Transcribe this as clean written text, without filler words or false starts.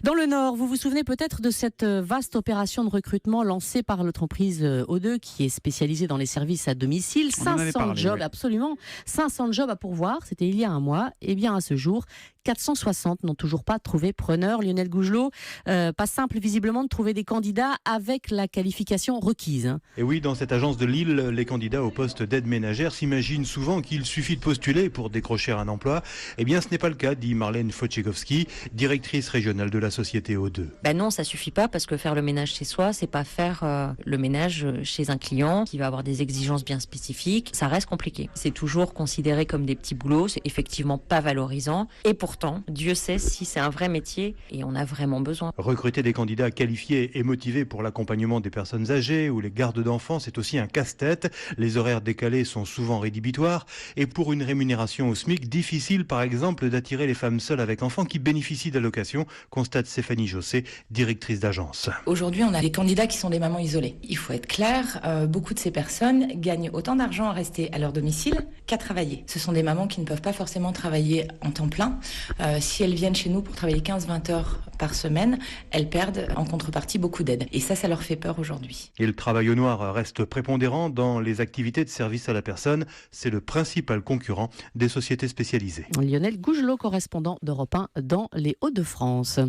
Dans le Nord, vous vous souvenez peut-être de cette vaste opération de recrutement lancée par l'entreprise O2 qui est spécialisée dans les services à domicile. On en avait 500 parlé, jobs, oui. absolument. 500 jobs à pourvoir, c'était il y a un mois. Et bien à ce jour, 460 n'ont toujours pas trouvé preneur. Lionel Gougelot, pas simple visiblement de trouver des candidats avec la qualification requise. Et oui, dans cette agence de Lille, les candidats au poste d'aide ménagère s'imaginent souvent qu'il suffit de postuler pour décrocher un emploi. Eh bien, ce n'est pas le cas, dit Marlène Wojciechowski, directrice régionale de la société O2. Non, ça suffit pas parce que faire le ménage chez soi, c'est pas faire le ménage chez un client qui va avoir des exigences bien spécifiques. Ça reste compliqué. C'est toujours considéré comme des petits boulots, c'est effectivement pas valorisant. Et pourtant, Dieu sait si c'est un vrai métier et on a vraiment besoin. Recruter des candidats qualifiés et motivés pour l'accompagnement des personnes âgées ou les gardes d'enfants, c'est aussi un casse-tête. Les horaires décalés sont souvent rédhibitoires et pour une rémunération au SMIC, difficile par exemple d'attirer les femmes seules avec enfants qui bénéficient d'allocations, constate Stéphanie Jossé, directrice d'agence. Aujourd'hui, on a des candidats qui sont des mamans isolées. Il faut être clair, beaucoup de ces personnes gagnent autant d'argent à rester à leur domicile qu'à travailler. Ce sont des mamans qui ne peuvent pas forcément travailler en temps plein. Si elles viennent chez nous pour travailler 15-20 heures par semaine, elles perdent en contrepartie beaucoup d'aide. Et ça leur fait peur aujourd'hui. Et le travail au noir reste prépondérant dans les activités de service à la personne. C'est le principal concurrent des sociétés spécialisées. Lionel Gougelot, correspondant d'Europe 1 dans les Hauts-de-France.